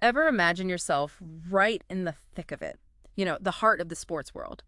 Ever imagine yourself right in the thick of it? The heart of the sports world,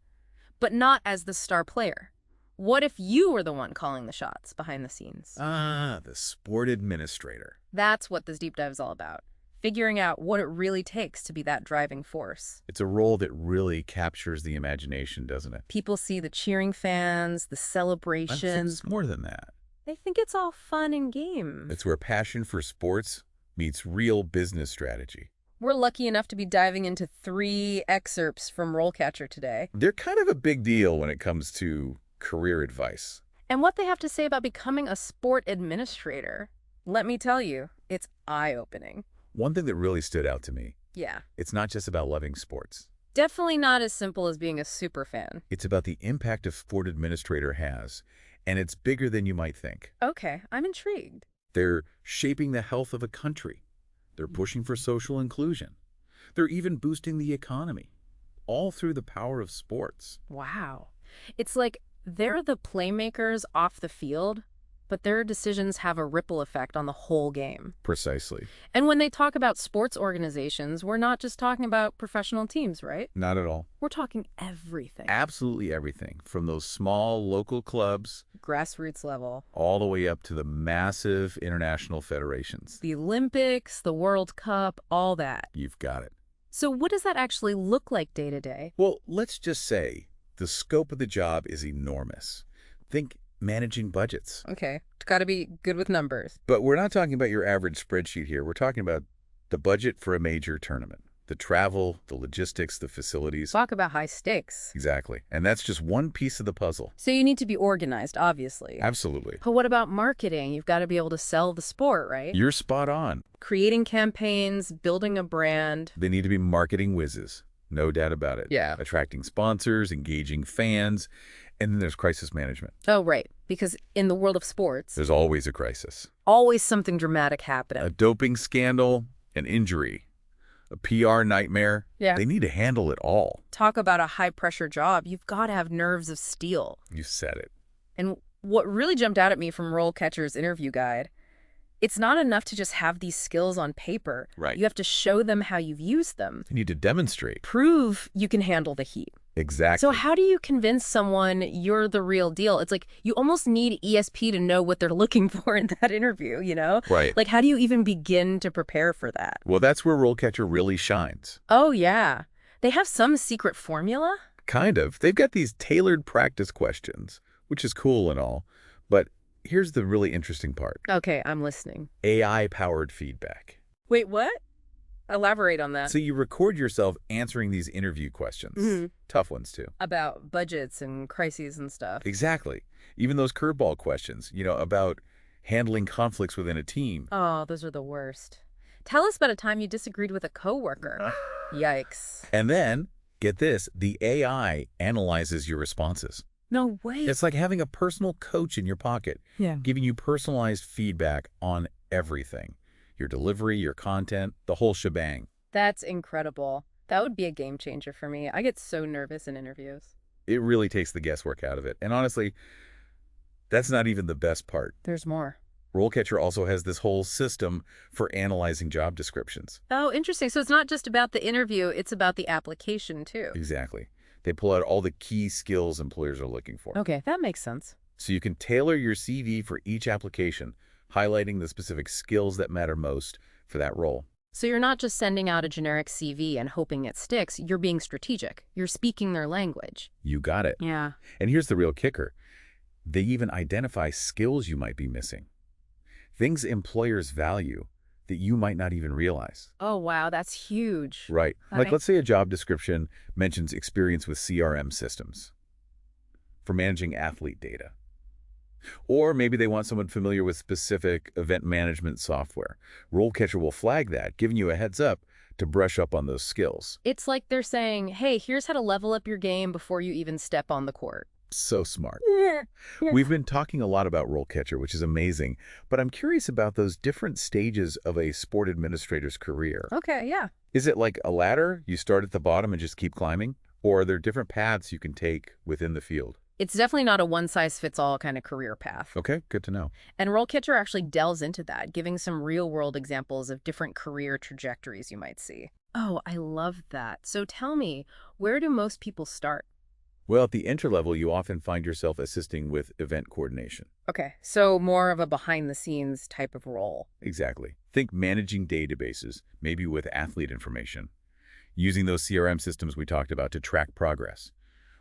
but not as the star player. What if you were the one calling the shots behind the scenes? Ah, the sport administrator. That's what this deep dive is all about. Figuring out what it really takes to be that driving force. It's a role that really captures the imagination, doesn't it? People see the cheering fans, the I think celebrations. it's more than that. They think it's all fun and games. It's where passion for sports meets real business strategy. We're lucky enough to be diving into 3 excerpts from RoleCatcher today, They're kind of a big deal when it comes to career advice. and what they have to say about becoming a sport administrator. Let me tell you, it's eye-opening. One thing that really stood out to me, Yeah, it's not just about loving sports. definitely not as simple as being a super fan. It's about the impact a sport administrator has, and it's bigger than you might think. Okay, I'm intrigued. They're shaping the health of a country. They're pushing for social inclusion. They're even boosting the economy, all through the power of sports. Wow. It's like they're the playmakers off the field, but their decisions have a ripple effect on the whole game. Precisely. And when they talk about sports organizations, we're not just talking about professional teams, right? Not at all. We're talking everything. Absolutely everything, from those small local clubs Grassroots level. all the way up to the massive international federations. The Olympics, the World Cup, all that. You've got it. So what does that actually look like day to day? Well, let's just say the scope of the job is enormous. Think managing budgets. Okay, it's got to be good with numbers. But we're not talking about your average spreadsheet here. We're talking about the budget for a major tournament, the travel, the logistics, the facilities. Talk about high stakes. Exactly. And that's just one piece of the puzzle. So you need to be organized, obviously. Absolutely. But what about marketing? You've got to be able to sell the sport, right? You're spot on. Creating campaigns, building a brand. They need to be marketing whizzes. No doubt about it. Yeah. Attracting sponsors, engaging fans, and then there's crisis management. Oh, right. Because in the world of sports, There's always a crisis. always something dramatic happening. A doping scandal, an injury, a PR nightmare. Yeah. They need to handle it all. Talk about a high-pressure job. You've got to have nerves of steel. You said it. And what really jumped out at me from RoleCatcher's interview guide, it's not enough to just have these skills on paper. Right. You have to show them how you've used them. You need to demonstrate. Prove you can handle the heat. Exactly. So how do you convince someone you're the real deal? It's like you almost need ESP to know what they're looking for in that interview, you know? Right. Like, how do you even begin to prepare for that? Well, that's where RoleCatcher really shines. Oh, yeah. They have some secret formula? Kind of. They've got these tailored practice questions, which is cool and all. But here's the really interesting part. Okay, I'm listening. AI-powered feedback. Wait, what? Elaborate on that. So you record yourself answering these interview questions. Mhm. Tough ones, too. About budgets and crises and stuff. Exactly. Even those curveball questions, about handling conflicts within a team. Oh, those are the worst. Tell us about a time you disagreed with a coworker. Yikes. And then, get this, the AI analyzes your responses. No way. It's like having a personal coach in your pocket, Yeah. giving you personalized feedback on everything. Your delivery, your content, the whole shebang. That's incredible. That would be a game changer for me. I get so nervous in interviews. It really takes the guesswork out of it. And honestly, that's not even the best part. There's more. RoleCatcher also has this whole system for analyzing job descriptions. Oh, interesting. So it's not just about the interview, it's about the application too. Exactly. They pull out all the key skills employers are looking for. Okay, that makes sense. So you can tailor your CV for each application, highlighting the specific skills that matter most for that role. So you're not just sending out a generic CV and hoping it sticks. You're being strategic. You're speaking their language. You got it. Yeah. And here's the real kicker. They even identify skills you might be missing. Things employers value that you might not even realize. Oh, wow. That's huge. Right. Like, Okay. let's say a job description mentions experience with CRM systems for managing athlete data. Or maybe they want someone familiar with specific event management software. RoleCatcher will flag that, giving you a heads up to brush up on those skills. It's like they're saying, hey, here's how to level up your game before you even step on the court. So smart. Yeah. We've been talking a lot about RoleCatcher, which is amazing, but I'm curious about those different stages of a sport administrator's career. Okay, yeah. Is it like a ladder? You start at the bottom and just keep climbing? Or are there different paths you can take within the field? It's definitely not a one-size-fits-all kind of career path. Okay, good to know. And RoleCatcher actually delves into that, giving some real-world examples of different career trajectories you might see. Oh, I love that. So tell me, where do most people start? Well, at the entry level, you often find yourself assisting with event coordination. Okay, so more of a behind-the-scenes type of role. Exactly. Think managing databases, maybe with athlete information, using those CRM systems we talked about to track progress,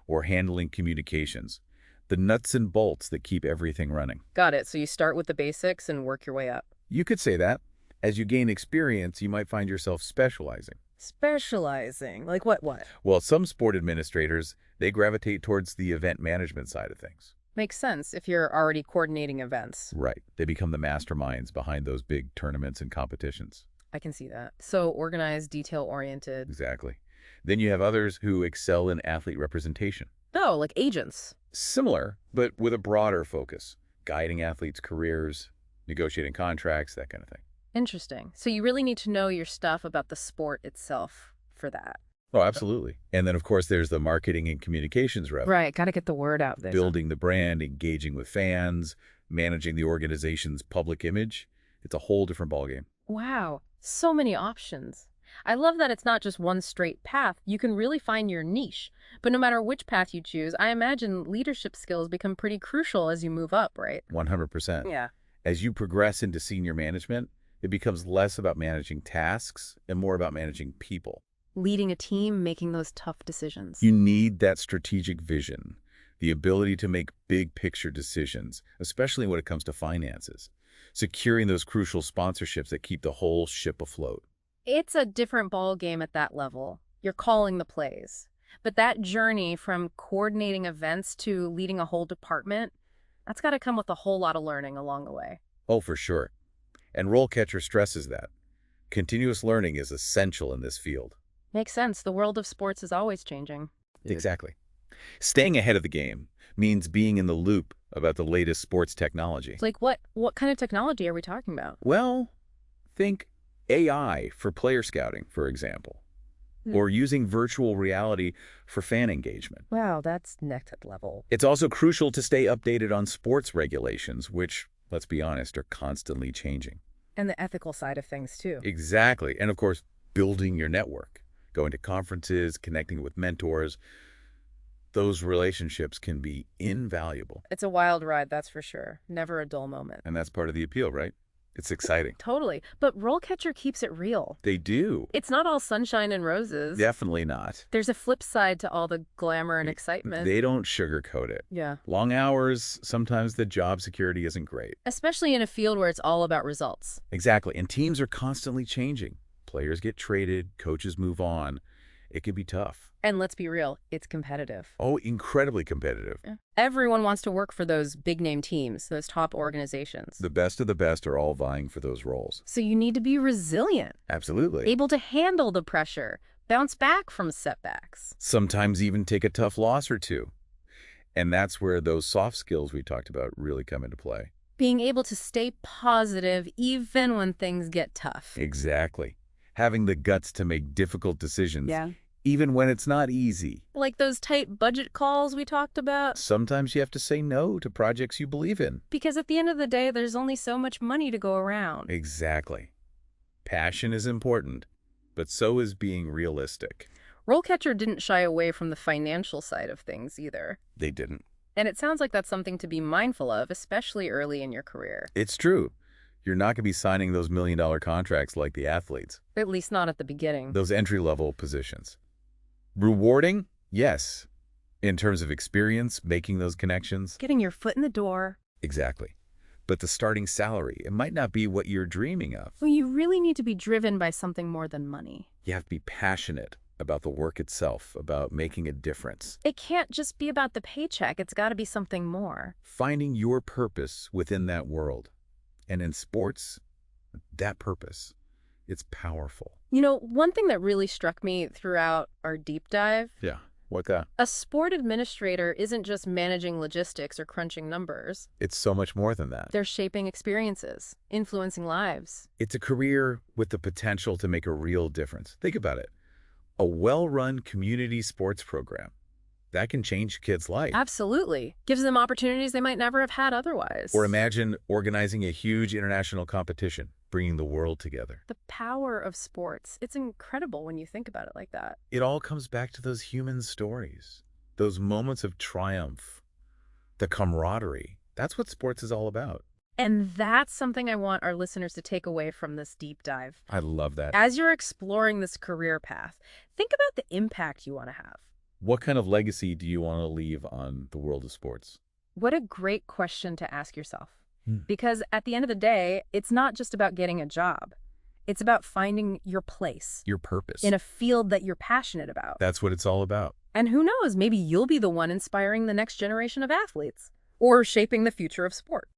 or handling communications, the nuts and bolts that keep everything running. Got it. So you start with the basics and work your way up. You could say that. As you gain experience, you might find yourself specializing. Specializing? Like what? Well, some sport administrators, they gravitate towards the event management side of things. Makes sense if you're already coordinating events. Right. They become the masterminds behind those big tournaments and competitions. I can see that. So organized, detail-oriented. Exactly. Then you have others who excel in athlete representation. Oh, like agents. Similar, but with a broader focus. Guiding athletes' careers, negotiating contracts, that kind of thing. Interesting. So you really need to know your stuff about the sport itself for that. Oh, absolutely. And then, of course, there's the marketing and communications rep. Right, got to get the word out there. Building the brand, engaging with fans, managing the organization's public image. It's a whole different ballgame. Wow, so many options. I love that it's not just one straight path. You can really find your niche. But no matter which path you choose, I imagine leadership skills become pretty crucial as you move up, right? 100%. Yeah. As you progress into senior management, it becomes less about managing tasks and more about managing people. Leading a team, making those tough decisions. You need that strategic vision, the ability to make big picture decisions, especially when it comes to finances, securing those crucial sponsorships that keep the whole ship afloat. It's a different ball game at that level. You're calling the plays. But that journey from coordinating events to leading a whole department, that's got to come with a whole lot of learning along the way. Oh, for sure. And RoleCatcher stresses that. Continuous learning is essential in this field. Makes sense. The world of sports is always changing. Exactly. Staying ahead of the game means being in the loop about the latest sports technology. Like what kind of technology are we talking about? Well, think AI for player scouting, for example, or using virtual reality for fan engagement. Wow, that's next level. It's also crucial to stay updated on sports regulations, which, let's be honest, are constantly changing. And the ethical side of things, too. Exactly. And of course, building your network, going to conferences, connecting with mentors. Those relationships can be invaluable. It's a wild ride, that's for sure. Never a dull moment. And that's part of the appeal, right? It's exciting. Totally. But RoleCatcher keeps it real. They do. It's not all sunshine and roses. Definitely not. There's a flip side to all the glamour and excitement. They don't sugarcoat it. Yeah. Long hours, sometimes the job security isn't great. Especially in a field where it's all about results. Exactly. And teams are constantly changing. Players get traded, coaches move on. It can be tough. And let's be real, it's competitive. Oh, incredibly competitive. Yeah. Everyone wants to work for those big-name teams, those top organizations. The best of the best are all vying for those roles. So you need to be resilient. Absolutely. Able to handle the pressure, bounce back from setbacks. Sometimes even take a tough loss or two. And that's where those soft skills we talked about really come into play. Being able to stay positive even when things get tough. Exactly. Having the guts to make difficult decisions. Yeah. Even when it's not easy. Like those tight budget calls we talked about. Sometimes you have to say no to projects you believe in. Because at the end of the day, there's only so much money to go around. Exactly. Passion is important, but so is being realistic. RoleCatcher didn't shy away from the financial side of things either. They didn't. And it sounds like that's something to be mindful of, especially early in your career. It's true. You're not going to be signing those million-dollar contracts like the athletes. At least not at the beginning. Those entry-level positions. Rewarding? Yes. In terms of experience, making those connections? Getting your foot in the door. Exactly. But the starting salary, it might not be what you're dreaming of. Well, you really need to be driven by something more than money. You have to be passionate about the work itself, about making a difference. It can't just be about the paycheck. It's got to be something more. Finding your purpose within that world. And in sports, that purpose, it's powerful. You know, one thing that really struck me throughout our deep dive, Yeah, what that? a sport administrator isn't just managing logistics or crunching numbers. It's so much more than that. They're shaping experiences, influencing lives. It's a career with the potential to make a real difference. Think about it. A well-run community sports program. That can change kids' life. Absolutely. Gives them opportunities they might never have had Or otherwise. imagine organizing a huge international competition, bringing the world together. The power of sports. It's incredible when you think about it like that. It all comes back to those human stories, those moments of triumph, the camaraderie. That's what sports is all about. And that's something I want our listeners to take away from this deep dive. I love that. As you're exploring this career path, think about the impact you want to have. What kind of legacy do you want to leave on the world of sports? What a great question to ask yourself. Hmm. Because at the end of the day, it's not just about getting a job. It's about finding your place Your purpose. in a field that you're passionate about. That's what it's all about. And who knows, maybe you'll be the one inspiring the next generation of athletes or shaping the future of sport.